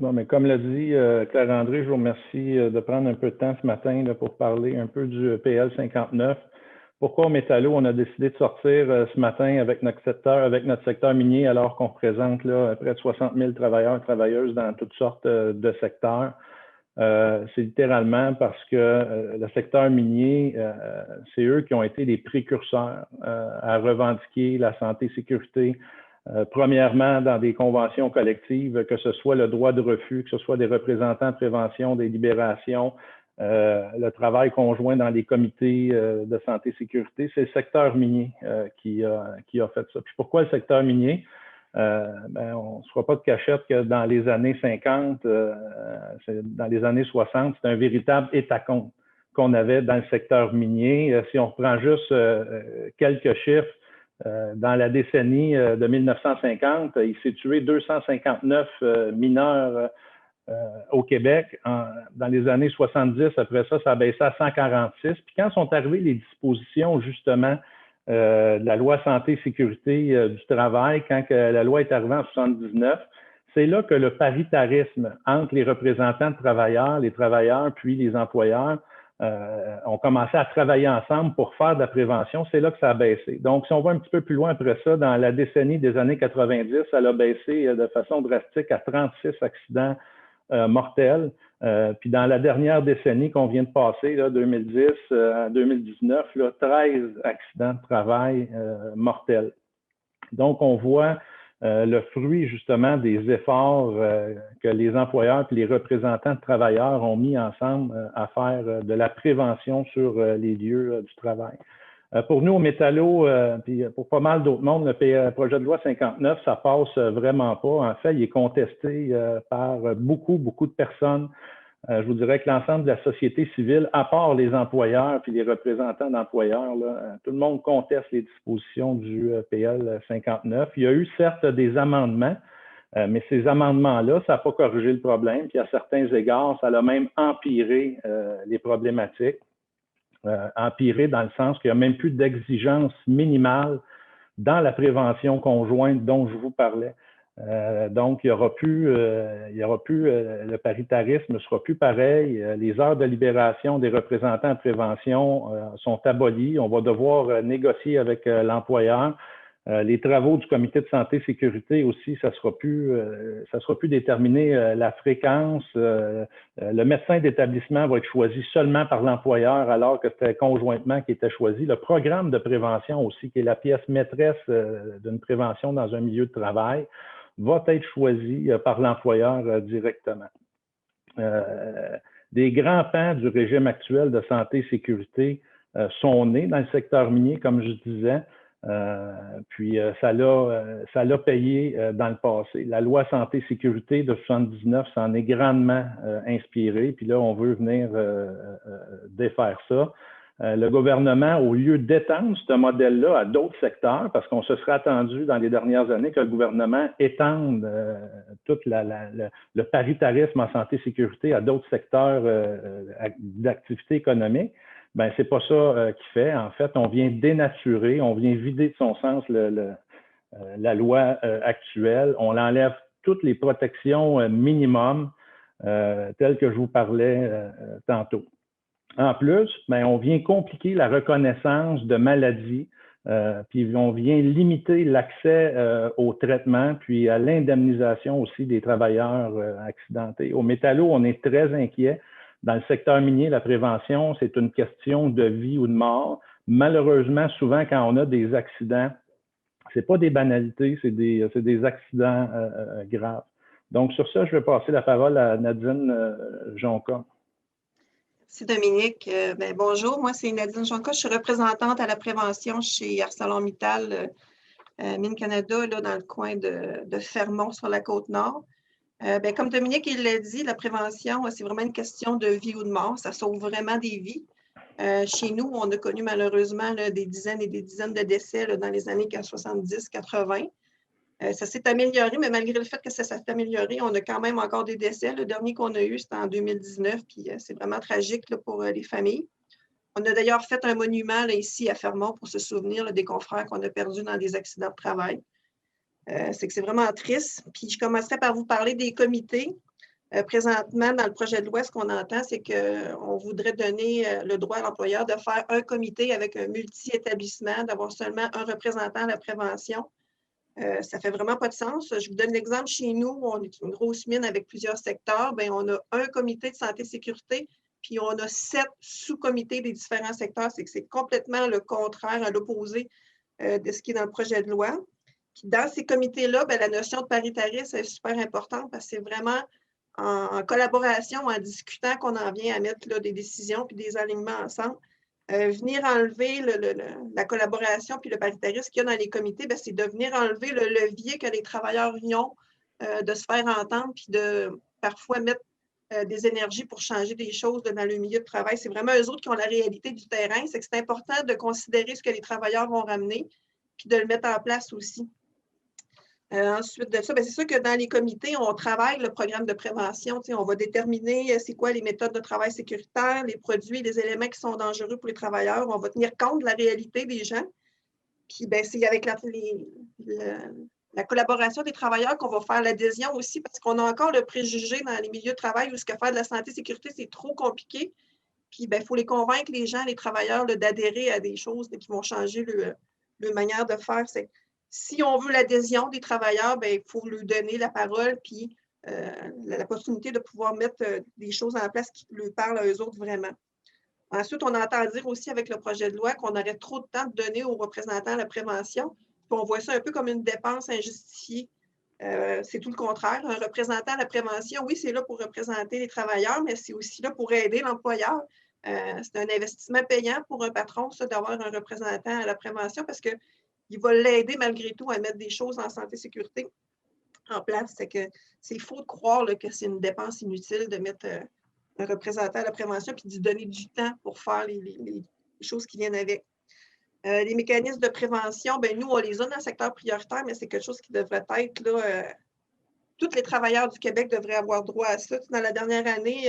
Bon, mais comme l'a dit Claire-André, je vous remercie de prendre un peu de temps ce matin là, pour parler un peu du PL 59. Pourquoi au Métallo, on a décidé de sortir ce matin avec notre secteur minier, alors qu'on représente là, près de 60 000 travailleurs et travailleuses dans toutes sortes de secteurs. C'est littéralement parce que le secteur minier, c'est eux qui ont été les précurseurs à revendiquer la santé-sécurité. Premièrement, dans des conventions collectives, que ce soit le droit de refus, que ce soit des représentants de prévention, des libérations, le travail conjoint dans les comités de santé-sécurité, c'est le secteur minier qui a fait ça. Puis pourquoi le secteur minier? On ne se fera pas de cachette que dans les années 50, dans les années 60, c'est un véritable état-compte qu'on avait dans le secteur minier. Si on reprend juste quelques chiffres, dans la décennie de 1950, il s'est tué 259 mineurs au Québec. Dans les années 70, après ça, ça a baissé à 146. Puis quand sont arrivées les dispositions, justement, de la loi santé et sécurité du travail, quand la loi est arrivée en 79, c'est là que le paritarisme entre les représentants de travailleurs, les travailleurs, puis les employeurs, ont commencé à travailler ensemble pour faire de la prévention. C'est là que ça a baissé. Donc, si on va un petit peu plus loin après ça, dans la décennie des années 90, ça a baissé de façon drastique à 36 accidents mortels. Puis dans la dernière décennie qu'on vient de passer, là, 2010 à 2019, là, 13 accidents de travail mortels. Donc, on voit le fruit justement des efforts que les employeurs et les représentants de travailleurs ont mis ensemble à faire de la prévention sur les lieux du travail. Pour nous, au Métallo, puis pour pas mal d'autres mondes, le projet de loi 59, ça passe vraiment pas. En fait, il est contesté par beaucoup de personnes. Je vous dirais que l'ensemble de la société civile, à part les employeurs puis les représentants d'employeurs, tout le monde conteste les dispositions du PL 59. Il y a eu certes des amendements, mais ces amendements-là, ça n'a pas corrigé le problème. Puis à certains égards, ça a même empiré les problématiques. Empiré dans le sens qu'il n'y a même plus d'exigence minimale dans la prévention conjointe dont je vous parlais. Donc, il y aura plus le paritarisme ne sera plus pareil. Les heures de libération des représentants de prévention sont abolies. On va devoir négocier avec l'employeur. Les travaux du comité de santé et sécurité aussi, ça sera plus déterminé la fréquence. Le médecin d'établissement va être choisi seulement par l'employeur alors que c'était conjointement qui était choisi. Le programme de prévention aussi, qui est la pièce maîtresse d'une prévention dans un milieu de travail, va être choisi par l'employeur directement. Des grands pans du régime actuel de santé et sécurité sont nés dans le secteur minier, comme je disais. Puis ça l'a payé dans le passé. La loi santé et sécurité de 79 s'en est grandement inspirée. Puis là, on veut venir défaire ça. Le gouvernement, au lieu d'étendre ce modèle-là à d'autres secteurs, parce qu'on se serait attendu dans les dernières années que le gouvernement étende tout le paritarisme en santé et sécurité à d'autres secteurs d'activité économique, ben c'est pas ça qu'il fait. En fait, on vient dénaturer, on vient vider de son sens la loi actuelle. On enlève toutes les protections minimum telles que je vous parlais tantôt. En plus, ben, on vient compliquer la reconnaissance de maladies, puis on vient limiter l'accès au traitement, puis à l'indemnisation aussi des travailleurs accidentés. Au Métallo, on est très inquiet. Dans le secteur minier, la prévention, c'est une question de vie ou de mort. Malheureusement, souvent, quand on a des accidents, c'est pas des banalités, c'est des accidents graves. Donc, sur ça, je vais passer la parole à Nadine Jonca. Merci Dominique. Bonjour, moi c'est Nadine Jonca, je suis représentante à la prévention chez ArcelorMittal Mines Canada, là, dans le coin de Fermont sur la Côte-Nord. Comme Dominique il l'a dit, la prévention, c'est vraiment une question de vie ou de mort, ça sauve vraiment des vies. Chez nous, on a connu malheureusement là, des dizaines et des dizaines de décès là, dans les années 70-80. Ça s'est amélioré, mais malgré le fait que ça s'est amélioré, on a quand même encore des décès. Le dernier qu'on a eu, c'était en 2019, puis c'est vraiment tragique là, pour les familles. On a d'ailleurs fait un monument là, ici à Fermont pour se souvenir là, des confrères qu'on a perdus dans des accidents de travail. C'est vraiment triste. Puis je commencerai par vous parler des comités. Présentement, dans le projet de loi, ce qu'on entend, c'est qu'on voudrait donner le droit à l'employeur de faire un comité avec un multi-établissement, d'avoir seulement un représentant à la prévention. Ça ne fait vraiment pas de sens. Je vous donne l'exemple chez nous, où on est une grosse mine avec plusieurs secteurs. Bien, on a un comité de santé-sécurité, puis on a 7 sous-comités des différents secteurs. C'est que c'est complètement le contraire, à l'opposé de ce qui est dans le projet de loi. Puis dans ces comités-là, bien, la notion de paritarisme est super importante parce que c'est vraiment en collaboration, en discutant qu'on en vient à mettre là, des décisions puis des alignements ensemble. Venir enlever la collaboration puis le paritarisme qu'il y a dans les comités, c'est de venir enlever le levier que les travailleurs y ont de se faire entendre puis de parfois mettre des énergies pour changer des choses dans le milieu de travail. C'est vraiment eux autres qui ont la réalité du terrain. C'est que c'est important de considérer ce que les travailleurs vont ramener puis de le mettre en place aussi. Ensuite de ça, c'est sûr que dans les comités, on travaille le programme de prévention. On va déterminer c'est quoi les méthodes de travail sécuritaires, les produits, les éléments qui sont dangereux pour les travailleurs. On va tenir compte de la réalité des gens. Puis, c'est avec la collaboration des travailleurs qu'on va faire l'adhésion aussi, parce qu'on a encore le préjugé dans les milieux de travail où ce que faire de la santé-sécurité, c'est trop compliqué. Puis, il faut les convaincre, les gens, les travailleurs, d'adhérer à des choses qui vont changer leur manière de faire. Si on veut l'adhésion des travailleurs, il faut leur donner la parole puis l'opportunité de pouvoir mettre des choses en place qui leur parlent à eux autres vraiment. Ensuite, on entend dire aussi avec le projet de loi qu'on aurait trop de temps de donner aux représentants à la prévention. Puis on voit ça un peu comme une dépense injustifiée. C'est tout le contraire. Un représentant à la prévention, oui, c'est là pour représenter les travailleurs, mais c'est aussi là pour aider l'employeur. C'est un investissement payant pour un patron, ça, d'avoir un représentant à la prévention parce que il va l'aider malgré tout à mettre des choses en santé-sécurité en place. C'est faux de croire là, que c'est une dépense inutile de mettre un représentant à la prévention puis de donner du temps pour faire les choses qui viennent avec. Les mécanismes de prévention, nous, on les a dans le secteur prioritaire, mais c'est quelque chose qui devrait être là. Tous les travailleurs du Québec devraient avoir droit à ça. Dans la dernière année,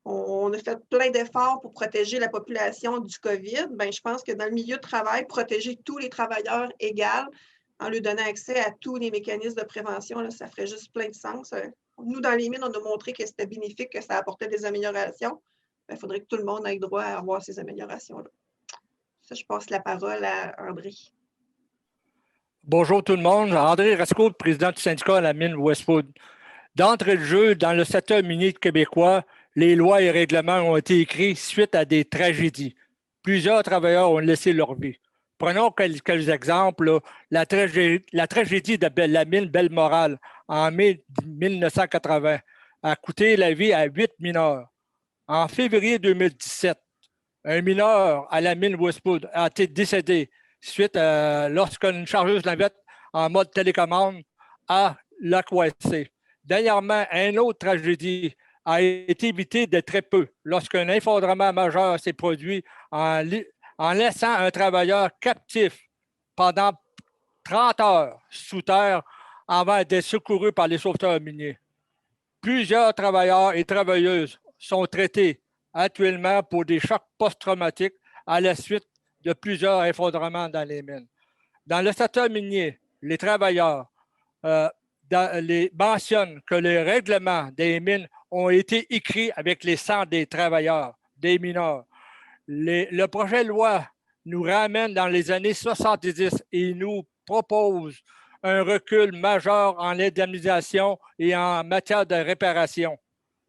on a fait plein d'efforts pour protéger la population du COVID. Je pense que dans le milieu de travail, protéger tous les travailleurs égaux en leur donnant accès à tous les mécanismes de prévention, là, ça ferait juste plein de sens. Nous, dans les mines, on a montré que c'était bénéfique, que ça apportait des améliorations. Il faudrait que tout le monde ait droit à avoir ces améliorations-là. Ça, je passe la parole à André. Bonjour tout le monde. André Rasco, président du syndicat à la mine Westwood. D'entrée de jeu, dans le secteur minier québécois, les lois et règlements ont été écrits suite à des tragédies. Plusieurs travailleurs ont laissé leur vie. Prenons quelques exemples. La tragédie de la mine Belle-Morale en mai 1980 a coûté la vie à 8 mineurs. En février 2017, un mineur à la mine Westwood a été décédé suite à lorsqu'une chargeuse navette en mode télécommande l'a coincé. Dernièrement, une autre tragédie a été évitée de très peu lorsqu'un effondrement majeur s'est produit en laissant un travailleur captif pendant 30 heures sous terre avant d'être secouru par les sauveteurs miniers. Plusieurs travailleurs et travailleuses sont traités actuellement pour des chocs post-traumatiques à la suite de plusieurs effondrements dans les mines. Dans le secteur minier, les travailleurs mentionnent que les règlements des mines ont été écrits avec les sangs des travailleurs, des mineurs. Le projet de loi nous ramène dans les années 70 et nous propose un recul majeur en indemnisation et en matière de réparation.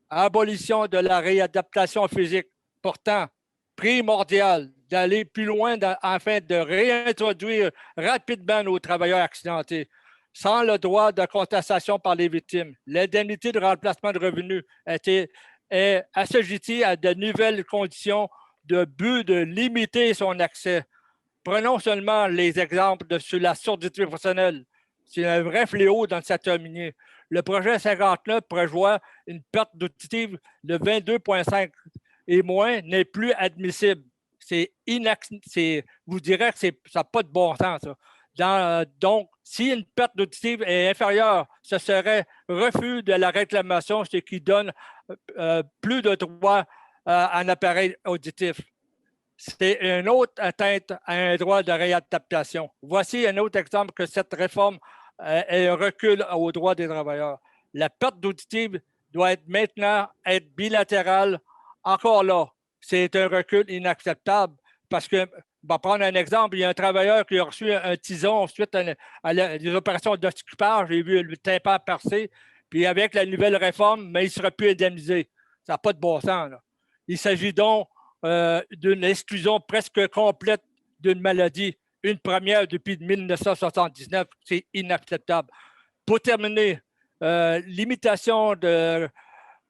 Abolition de la réadaptation physique, pourtant primordial d'aller plus loin afin de réintroduire rapidement nos travailleurs accidentés. Sans le droit de contestation par les victimes, l'indemnité de remplacement de revenus est assujettie à de nouvelles conditions de but de limiter son accès. Prenons seulement les exemples sur la surdité professionnelle. C'est un vrai fléau dans le secteur minier. Le projet 59 prévoit une perte auditive de 22,5 et moins n'est plus admissible. Vous direz que ça n'a pas de bon sens. Donc, si une perte auditive est inférieure, ce serait refus de la réclamation, ce qui donne plus de droit à un appareil auditif. C'est une autre atteinte à un droit de réadaptation. Voici un autre exemple que cette réforme est un recul aux droits des travailleurs. La perte auditive doit être maintenant être bilatéral. Encore là, c'est un recul inacceptable parce que, on va prendre un exemple, il y a un travailleur qui a reçu un tison suite à des opérations d'occupage, j'ai vu le tympan percé, puis avec la nouvelle réforme, mais il ne sera plus indemnisé. Ça n'a pas de bon sens, là. Il s'agit donc d'une exclusion presque complète d'une maladie, une première depuis 1979. C'est inacceptable. Pour terminer, limitation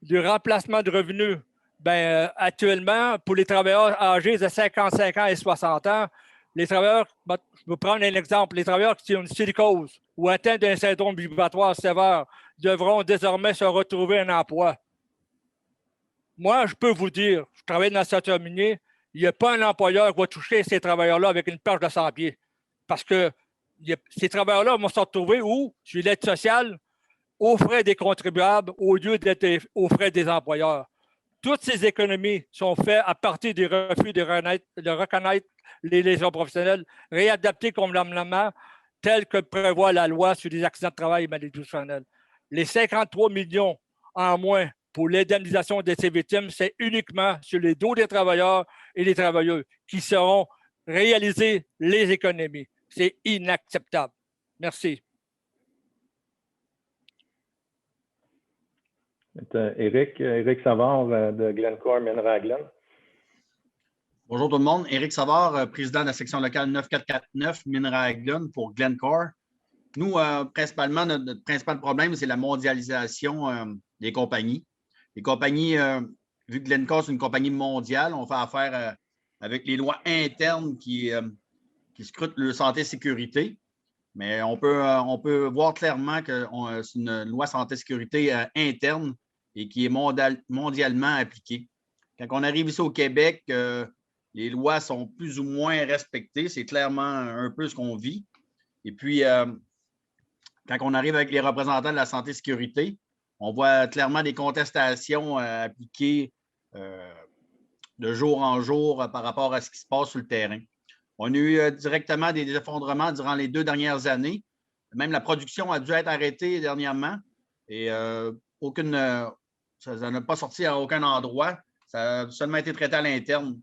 du remplacement de revenus. Actuellement, pour les travailleurs âgés de 55 ans et 60 ans, les travailleurs, je vais prendre un exemple, les travailleurs qui ont une silicose ou atteints d'un syndrome vibratoire sévère devront désormais se retrouver un emploi. Moi, je peux vous dire, je travaille dans le secteur minier, il n'y a pas un employeur qui va toucher ces travailleurs-là avec une perche de 100 pieds. Parce que ces travailleurs-là vont se retrouver où? Sur l'aide sociale, aux frais des contribuables, au lieu d'être aux frais des employeurs. Toutes ces économies sont faites à partir des refus de reconnaître les lésions professionnelles, réadaptées convenablement, telles que prévoit la loi sur les accidents de travail et maladies professionnelles. Les 53 millions en moins pour l'indemnisation de ces victimes, c'est uniquement sur les dos des travailleurs et des travailleuses qui seront réalisées les économies. C'est inacceptable. Merci. Éric Savard de Glencore Minerais. Bonjour tout le monde. Éric Savard, président de la section locale 9449 Minerais pour Glencore. Nous, principalement, notre principal problème, c'est la mondialisation des compagnies. Les compagnies, vu que Glencore, c'est une compagnie mondiale, on fait affaire avec les lois internes qui scrutent leur santé et sécurité. Mais on peut voir clairement que c'est une loi santé et sécurité interne et qui est mondialement appliquée. Quand on arrive ici au Québec, les lois sont plus ou moins respectées. C'est clairement un peu ce qu'on vit. Et puis, quand on arrive avec les représentants de la santé et sécurité, on voit clairement des contestations appliquées de jour en jour par rapport à ce qui se passe sur le terrain. On a eu directement des effondrements durant les 2 dernières années. Même la production a dû être arrêtée dernièrement et ça n'a pas sorti à aucun endroit. Ça a seulement été traité à l'interne.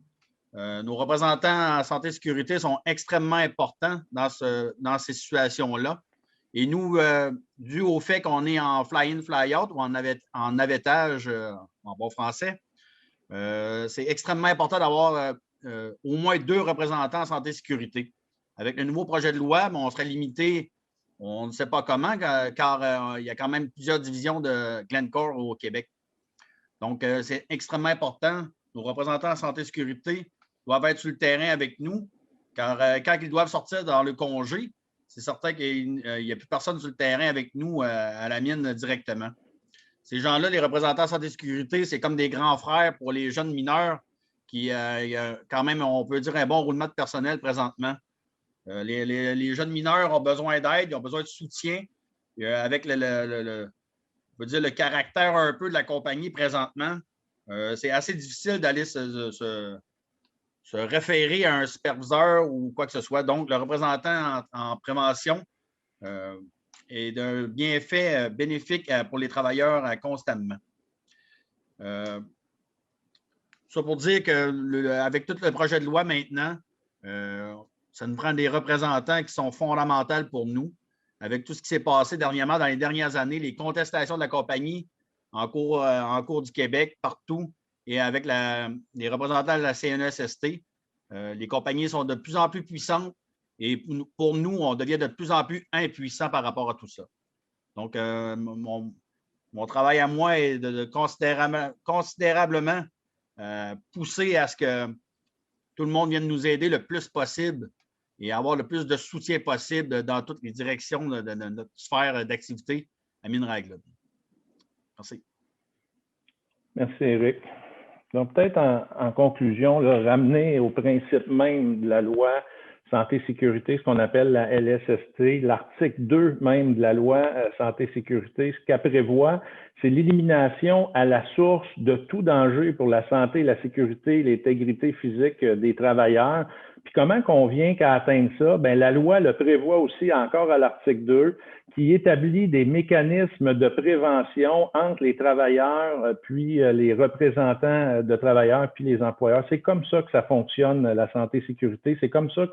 Nos représentants en santé et sécurité sont extrêmement importants dans ces situations-là. Et nous, dû au fait qu'on est en fly-in, fly-out ou en navettage en bon français, c'est extrêmement important d'avoir au moins 2 représentants en santé et sécurité. Avec le nouveau projet de loi, on serait limité, on ne sait pas comment, car il y a quand même plusieurs divisions de Glencore au Québec. Donc, c'est extrêmement important. Nos représentants en santé et sécurité doivent être sur le terrain avec nous, car quand ils doivent sortir dans le congé, c'est certain qu'il n'y a plus personne sur le terrain avec nous à la mine directement. Ces gens-là, les représentants en santé et sécurité, c'est comme des grands frères pour les jeunes mineurs qui, quand même, on peut dire, un bon roulement de personnel présentement. Les jeunes mineurs ont besoin d'aide, ils ont besoin de soutien. Avec on peut dire, le caractère un peu de la compagnie présentement, c'est assez difficile d'aller se référer à un superviseur ou quoi que ce soit. Donc, le représentant en prévention est d'un bienfait bénéfique pour les travailleurs constamment. Ça pour dire qu'avec tout le projet de loi maintenant, ça nous prend des représentants qui sont fondamentaux pour nous. Avec tout ce qui s'est passé dernièrement dans les dernières années, les contestations de la compagnie en cours du Québec, partout, et avec les représentants de la CNESST, les compagnies sont de plus en plus puissantes et pour nous, on devient de plus en plus impuissants par rapport à tout ça. Donc, mon travail à moi est de considérablement pousser à ce que tout le monde vienne nous aider le plus possible et avoir le plus de soutien possible dans toutes les directions de notre sphère d'activité à Minerais. Merci. Merci, Éric. Donc, peut-être en conclusion, là, ramener au principe même de la loi santé-sécurité, ce qu'on appelle la LSST, l'article 2 même de la loi santé-sécurité, ce qu'elle prévoit, c'est l'élimination à la source de tout danger pour la santé, la sécurité, l'intégrité physique des travailleurs. Puis comment qu'on vient qu'à atteindre ça? Bien, la loi le prévoit aussi encore à l'article 2, qui établit des mécanismes de prévention entre les travailleurs, puis les représentants de travailleurs, puis les employeurs. C'est comme ça que ça fonctionne, la santé-sécurité. C'est comme ça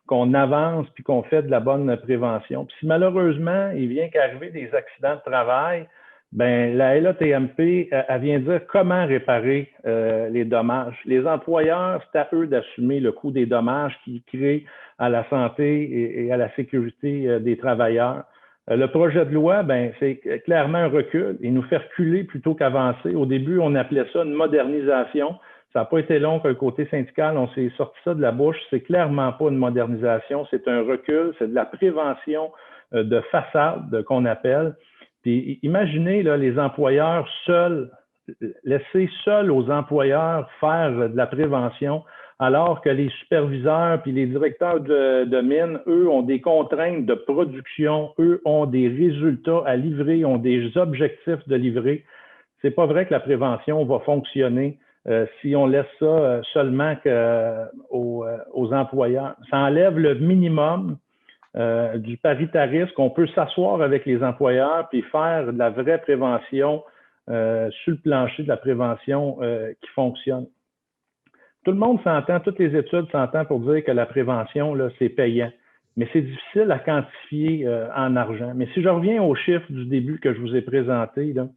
qu'on avance, puis qu'on fait de la bonne prévention. Puis si malheureusement, il vient qu'arriver des accidents de travail, ben la LATMP, elle vient dire comment réparer les dommages. Les employeurs, c'est à eux d'assumer le coût des dommages qu'ils créent à la santé et à la sécurité des travailleurs. Le projet de loi, ben, c'est clairement un recul. Il nous fait reculer plutôt qu'avancer. Au début, on appelait ça une modernisation. Ça n'a pas été long que le côté syndical, on s'est sorti ça de la bouche. C'est clairement pas une modernisation, c'est un recul, c'est de la prévention de façade qu'on appelle. Puis imaginez là, les employeurs seuls, laisser seuls aux employeurs faire de la prévention, alors que les superviseurs puis les directeurs de mines, eux, ont des contraintes de production, eux ont des résultats à livrer, ont des objectifs de livrer. C'est pas vrai que la prévention va fonctionner si on laisse ça seulement aux employeurs. Ça enlève le minimum du paritarisme, qu'on peut s'asseoir avec les employeurs puis faire de la vraie prévention sur le plancher de la prévention qui fonctionne. Tout le monde s'entend, toutes les études s'entendent pour dire que la prévention, là, c'est payant. Mais c'est difficile à quantifier en argent. Mais si je reviens aux chiffres du début que je vous ai présentés, là,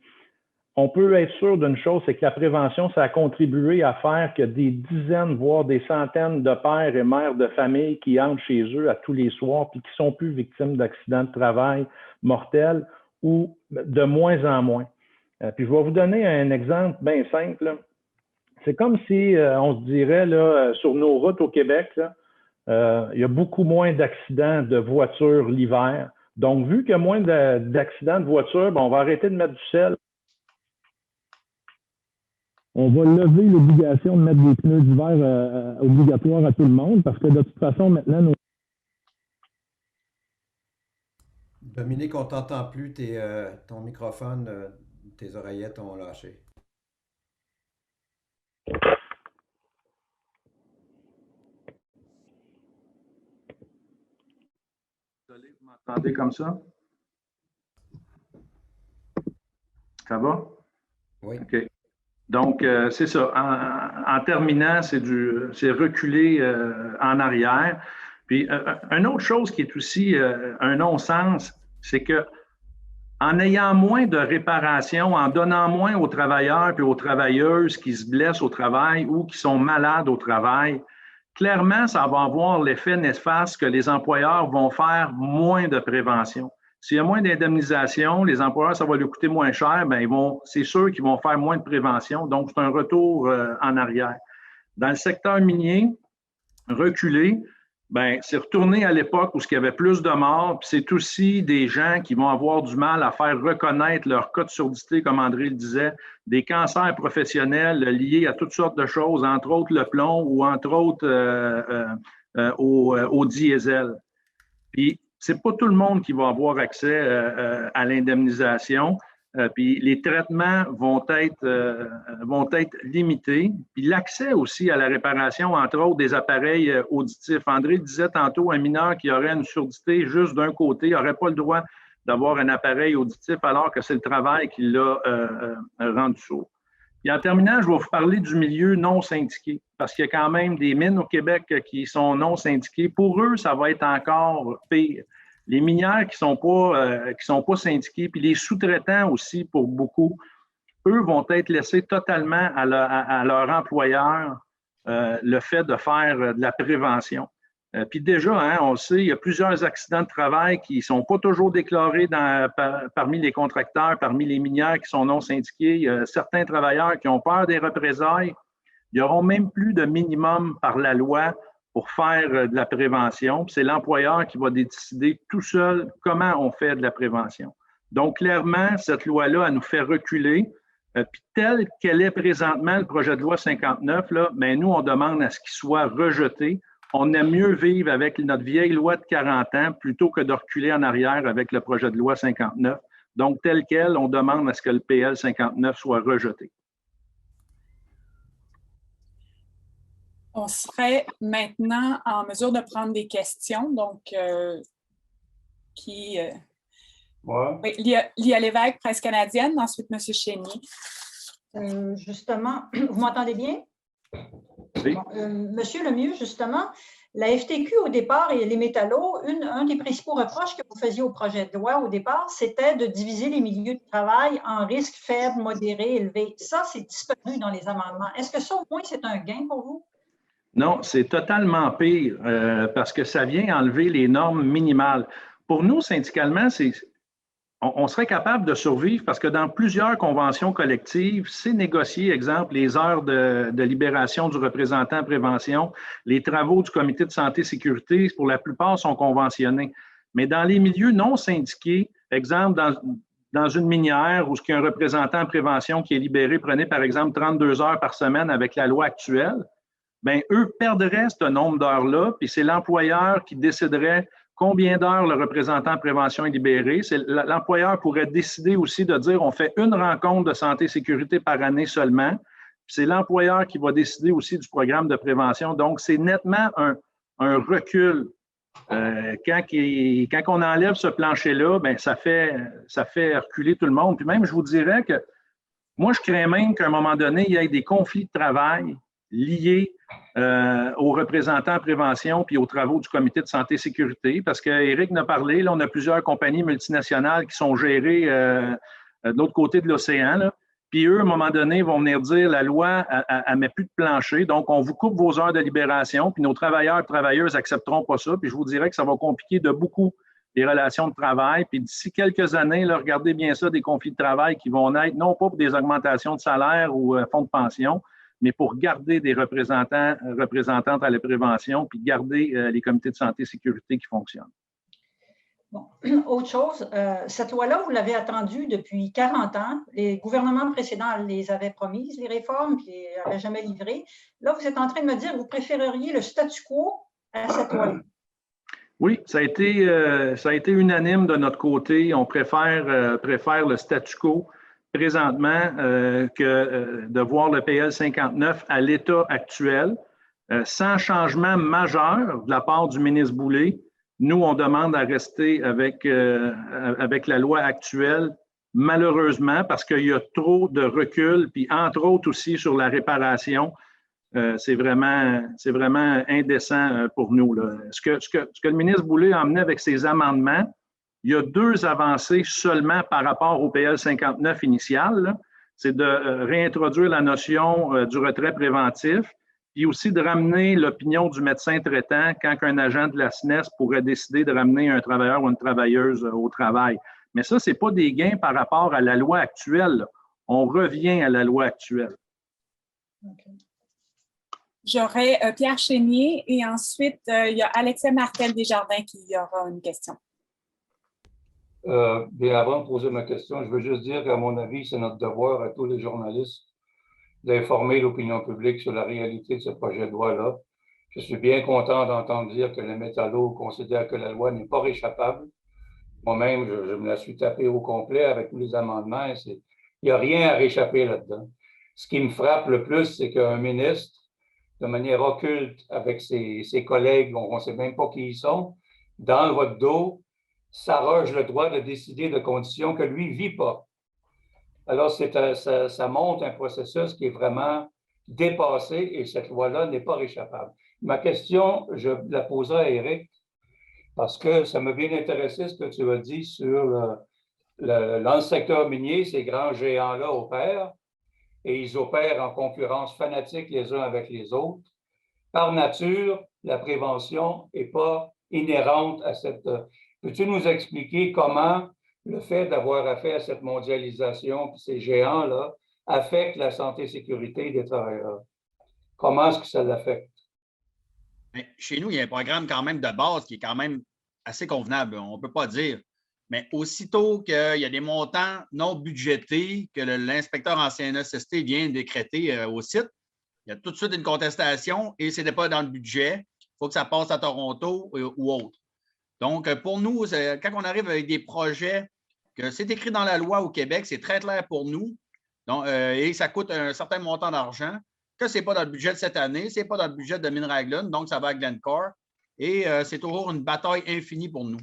on peut être sûr d'une chose, c'est que la prévention, ça a contribué à faire que des dizaines, voire des centaines de pères et mères de famille qui entrent chez eux à tous les soirs puis qui sont plus victimes d'accidents de travail mortels ou de moins en moins. Puis je vais vous donner un exemple bien simple, là. C'est comme si on se dirait là, sur nos routes au Québec, là, il y a beaucoup moins d'accidents de voitures l'hiver. Donc, vu qu'il y a moins d'accidents de voitures, ben, on va arrêter de mettre du sel. On va lever l'obligation de mettre des pneus d'hiver obligatoires à tout le monde parce que de toute façon, maintenant, Dominique, on ne t'entend plus. Ton microphone, tes oreillettes ont lâché. Désolé, vous m'entendez comme ça? Ça va? Oui. OK. Donc, c'est ça. En terminant, c'est reculer en arrière. Puis, une autre chose qui est aussi un non-sens, c'est que en ayant moins de réparations, en donnant moins aux travailleurs et aux travailleuses qui se blessent au travail ou qui sont malades au travail, clairement, ça va avoir l'effet néfaste que les employeurs vont faire moins de prévention. S'il y a moins d'indemnisation, les employeurs, ça va leur coûter moins cher, bien, c'est sûr qu'ils vont faire moins de prévention. Donc, c'est un retour en arrière. Dans le secteur minier, reculer, bien, c'est retourner à l'époque où il y avait plus de morts, puis c'est aussi des gens qui vont avoir du mal à faire reconnaître leur cas de surdité, comme André le disait, des cancers professionnels liés à toutes sortes de choses, entre autres le plomb ou entre autres au diesel. Puis, c'est pas tout le monde qui va avoir accès à l'indemnisation. Puis les traitements vont être limités. Puis l'accès aussi à la réparation, entre autres, des appareils auditifs. André disait tantôt, un mineur qui aurait une surdité juste d'un côté n'aurait pas le droit d'avoir un appareil auditif alors que c'est le travail qui l'a rendu sourd. Et en terminant, je vais vous parler du milieu non syndiqué, parce qu'il y a quand même des mines au Québec qui sont non syndiquées. Pour eux, ça va être encore pire. Les minières qui sont pas syndiquées, puis les sous-traitants aussi, pour beaucoup, eux vont être laissés totalement à leur employeur le fait de faire de la prévention. Puis déjà, hein, on le sait, il y a plusieurs accidents de travail qui ne sont pas toujours déclarés parmi les contracteurs, parmi les minières qui sont non syndiqués. Il y a certains travailleurs qui ont peur des représailles. Il n'y aura même plus de minimum par la loi pour faire de la prévention. C'est l'employeur qui va décider tout seul comment on fait de la prévention. Donc, clairement, cette loi-là, elle nous fait reculer. Puis telle qu'elle est présentement, le projet de loi 59, là, bien, nous, on demande à ce qu'il soit rejeté. On aime mieux vivre avec notre vieille loi de 40 ans plutôt que de reculer en arrière avec le projet de loi 59. Donc, tel quel, on demande à ce que le PL 59 soit rejeté. On serait maintenant en mesure de prendre des questions, donc qui Moi, Oui, Lia Lévesque, Presse canadienne, ensuite M. Chénier. Justement, vous m'entendez bien? Oui. Bon, Monsieur Lemieux, justement, la FTQ au départ et les métallos, un des principaux reproches que vous faisiez au projet de loi au départ, c'était de diviser les milieux de travail en risques faibles, modérés, élevés. Ça, c'est disparu dans les amendements. Est-ce que ça, au moins, c'est un gain pour vous? Non, c'est totalement pire parce que ça vient enlever les normes minimales. Pour nous, syndicalement, on serait capable de survivre parce que dans plusieurs conventions collectives, c'est négocié, exemple, les heures de libération du représentant prévention, les travaux du comité de santé et sécurité, pour la plupart, sont conventionnés. Mais dans les milieux non syndiqués, exemple, dans une minière où il y a un représentant prévention qui est libéré, prenez par exemple 32 heures par semaine avec la loi actuelle, bien, eux perdraient ce nombre d'heures-là, puis c'est l'employeur qui déciderait combien d'heures le représentant prévention est libéré. L'employeur pourrait décider aussi de dire on fait une rencontre de santé et sécurité par année seulement. C'est l'employeur qui va décider aussi du programme de prévention. Donc, c'est nettement un recul. Quand on enlève ce plancher-là, bien, ça fait reculer tout le monde. Puis même, je vous dirais que moi, je crains même qu'à un moment donné, il y ait des conflits de travail liés aux représentants en prévention puis aux travaux du comité de santé et sécurité. Parce qu'Éric en a parlé, là, on a plusieurs compagnies multinationales qui sont gérées de l'autre côté de l'océan. Puis eux, à un moment donné, vont venir dire la loi, elle ne met plus de plancher. Donc, on vous coupe vos heures de libération. Puis nos travailleurs et travailleuses n'accepteront pas ça. Puis je vous dirais que ça va compliquer de beaucoup les relations de travail. Puis d'ici quelques années, là, regardez bien ça, des conflits de travail qui vont naître, non pas pour des augmentations de salaire ou fonds de pension, mais pour garder des représentantes à la prévention, puis garder les comités de santé et sécurité qui fonctionnent. Bon, autre chose, cette loi-là, vous l'avez attendue depuis 40 ans. Les gouvernements précédents les avaient promises, les réformes, puis ils n'avaient jamais livré. Là, vous êtes en train de me dire que vous préféreriez le statu quo à cette loi-là. Oui, ça a été unanime de notre côté. On préfère le statu quo présentement que de voir le PL 59 à l'état actuel, sans changement majeur de la part du ministre Boulay. Nous, on demande à rester avec la loi actuelle, malheureusement, parce qu'il y a trop de recul, puis entre autres aussi sur la réparation. C'est vraiment indécent pour nous, là. Ce que le ministre Boulay a emmené avec ses amendements, il y a 2 avancées seulement par rapport au PL 59 initial. C'est de réintroduire la notion du retrait préventif, puis aussi de ramener l'opinion du médecin traitant quand un agent de la SNES pourrait décider de ramener un travailleur ou une travailleuse au travail. Mais ça, ce n'est pas des gains par rapport à la loi actuelle. On revient à la loi actuelle. Okay. J'aurai Pierre Chénier et ensuite, il y a Alexia Martel-Desjardins qui aura une question. Bien, avant de poser ma question, je veux juste dire qu'à mon avis, c'est notre devoir à tous les journalistes d'informer l'opinion publique sur la réalité de ce projet de loi-là. Je suis bien content d'entendre dire que les métallos considèrent que la loi n'est pas réchappable. Moi-même, je me la suis tapée au complet avec tous les amendements. Il n'y a rien à réchapper là-dedans. Ce qui me frappe le plus, c'est qu'un ministre, de manière occulte avec ses collègues, on ne sait même pas qui ils sont, dans votre dos, s'arroge le droit de décider de conditions que lui ne vit pas. Alors, ça montre un processus qui est vraiment dépassé et cette loi-là n'est pas réchappable. Ma question, je la poserai à Éric parce que ça m'a bien intéressé ce que tu as dit sur dans le secteur minier, ces grands géants-là opèrent et ils opèrent en concurrence fanatique les uns avec les autres. Par nature, la prévention n'est pas inhérente à cette... Peux-tu nous expliquer comment le fait d'avoir affaire à cette mondialisation, puis ces géants-là, affecte la santé et sécurité des travailleurs? Comment est-ce que ça l'affecte? Chez nous, il y a un programme quand même de base qui est quand même assez convenable, on ne peut pas dire. Mais aussitôt qu'il y a des montants non budgétés que l'inspecteur en CNESST vient décréter au site, il y a tout de suite une contestation et ce n'est pas dans le budget. Il faut que ça passe à Toronto ou autre. Donc, pour nous, quand on arrive avec des projets que c'est écrit dans la loi au Québec, c'est très clair pour nous. Donc, et ça coûte un certain montant d'argent, que ce n'est pas dans le budget de cette année, ce n'est pas dans le budget de Mine Raglan, donc ça va à Glencore. Et c'est toujours une bataille infinie pour nous.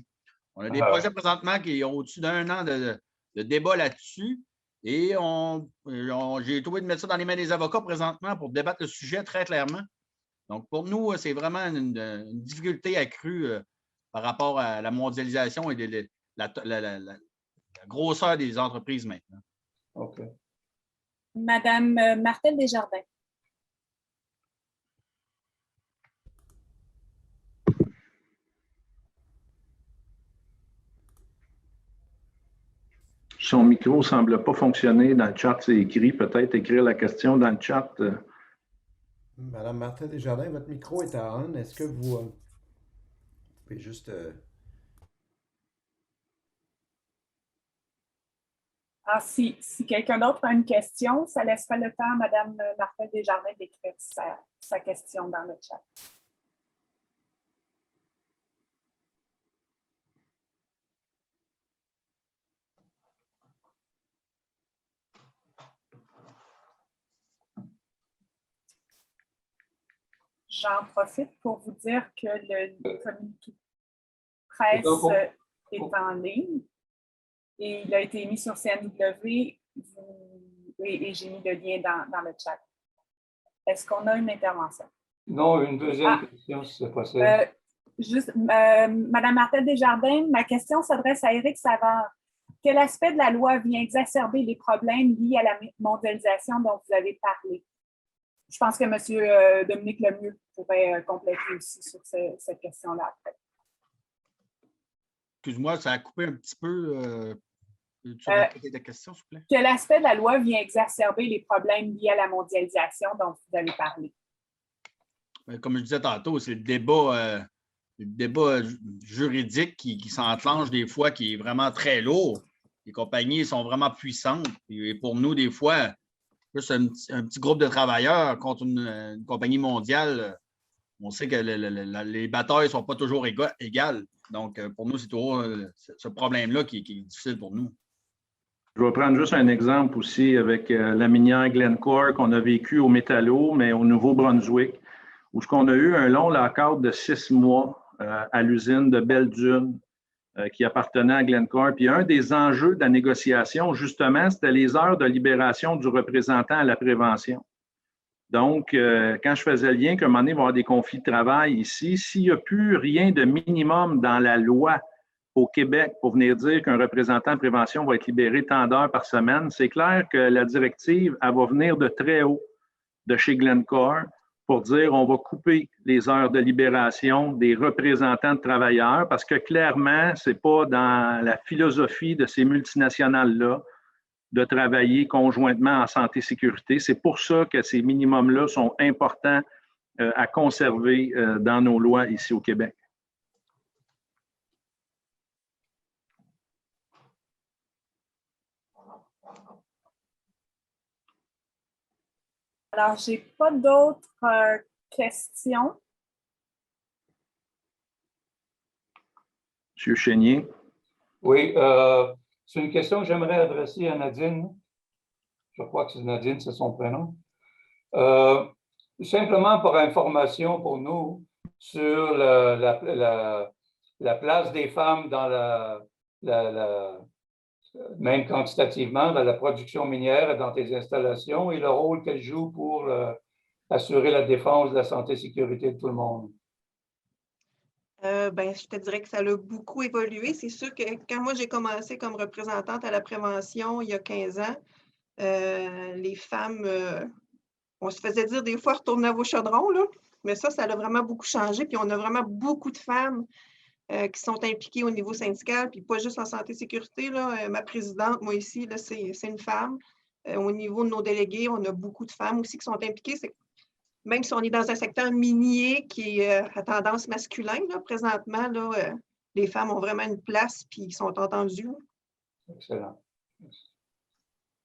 On a des projets présentement qui ont au-dessus d'1 an de débat là-dessus. Et j'ai trouvé de mettre ça dans les mains des avocats présentement pour débattre le sujet très clairement. Donc, pour nous, c'est vraiment une difficulté accrue par rapport à la mondialisation et la grosseur des entreprises maintenant. OK. Madame Martel Desjardins. Son micro ne semble pas fonctionner. Dans le chat, c'est écrit. Peut-être écrire la question dans le chat. Madame Martin Desjardins, votre micro est à on. Est-ce que vous pouvez juste... Alors, si quelqu'un d'autre a une question, ça laissera le temps à Mme Martin Desjardins d'écrire sa question dans le chat. J'en profite pour vous dire que le communiqué de presse est en ligne et il a été mis sur CNW et j'ai mis le lien dans le chat. Est-ce qu'on a une intervention? Non, une deuxième question, si c'est possible. Madame Martel Desjardins, ma question s'adresse à Éric Savard. Quel aspect de la loi vient exacerber les problèmes liés à la mondialisation dont vous avez parlé? Je pense que M. Dominique Lemieux pourrait compléter aussi sur cette question-là après. Excuse-moi, ça a coupé un petit peu. Tu répéter ta question, s'il vous plaît? Quel aspect de la loi vient exacerber les problèmes liés à la mondialisation dont vous avez parlé? Comme je disais tantôt, c'est le débat juridique qui s'enclenche des fois, qui est vraiment très lourd. Les compagnies sont vraiment puissantes. Et pour nous, des fois, juste un petit groupe de travailleurs contre une compagnie mondiale, on sait que les batailles ne sont pas toujours égales. Donc, pour nous, c'est toujours ce problème-là qui est difficile pour nous. Je vais prendre juste un exemple aussi avec la minière Glencore qu'on a vécue au Métallo, mais au Nouveau-Brunswick, où on a eu un long lockout de 6 mois à l'usine de Belle-Dune qui appartenait à Glencore. Puis un des enjeux de la négociation, justement, c'était les heures de libération du représentant à la prévention. Donc, quand je faisais le lien qu'à un moment donné, il va y avoir des conflits de travail ici, s'il n'y a plus rien de minimum dans la loi au Québec pour venir dire qu'un représentant de prévention va être libéré tant d'heures par semaine, c'est clair que la directive, elle va venir de très haut de chez Glencore pour dire on va couper les heures de libération des représentants de travailleurs parce que clairement, ce n'est pas dans la philosophie de ces multinationales-là de travailler conjointement en santé-sécurité. C'est pour ça que ces minimums-là sont importants à conserver dans nos lois ici au Québec. Alors, je n'ai pas d'autres questions. M. Chénier. Oui, c'est une question que j'aimerais adresser à Nadine. Je crois que c'est Nadine, c'est son prénom. Simplement pour information pour nous sur la place des femmes dans même quantitativement, dans la production minière et dans tes installations et le rôle qu'elles jouent pour assurer la défense de la santé et sécurité de tout le monde. Je te dirais que ça a beaucoup évolué. C'est sûr que quand moi, j'ai commencé comme représentante à la prévention il y a 15 ans, les femmes, on se faisait dire des fois, retournez à vos chaudrons, là. Mais ça a vraiment beaucoup changé. Puis on a vraiment beaucoup de femmes qui sont impliquées au niveau syndical, puis pas juste en santé et sécurité. Là. Ma présidente, moi ici, c'est une femme. Au niveau de nos délégués, on a beaucoup de femmes aussi qui sont impliquées. Même si on est dans un secteur minier qui est à tendance masculine, là, présentement, là, les femmes ont vraiment une place puis sont entendues. Excellent. Je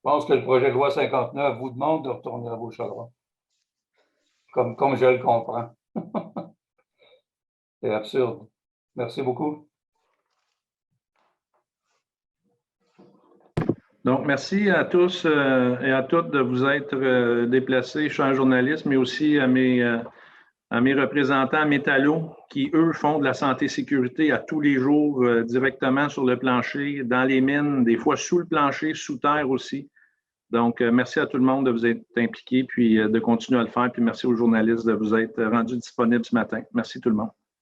pense que le projet de loi 59 vous demande de retourner à vos chaudrons. Comme je le comprends. C'est absurde. Merci beaucoup. Donc, merci à tous et à toutes de vous être déplacés, chers journalistes, mais aussi à mes à mes représentants métallos qui, eux, font de la santé-sécurité à tous les jours directement sur le plancher, dans les mines, des fois sous le plancher, sous terre aussi. Donc, merci à tout le monde de vous être impliqués puis de continuer à le faire. Puis merci aux journalistes de vous être rendus disponibles ce matin. Merci tout le monde.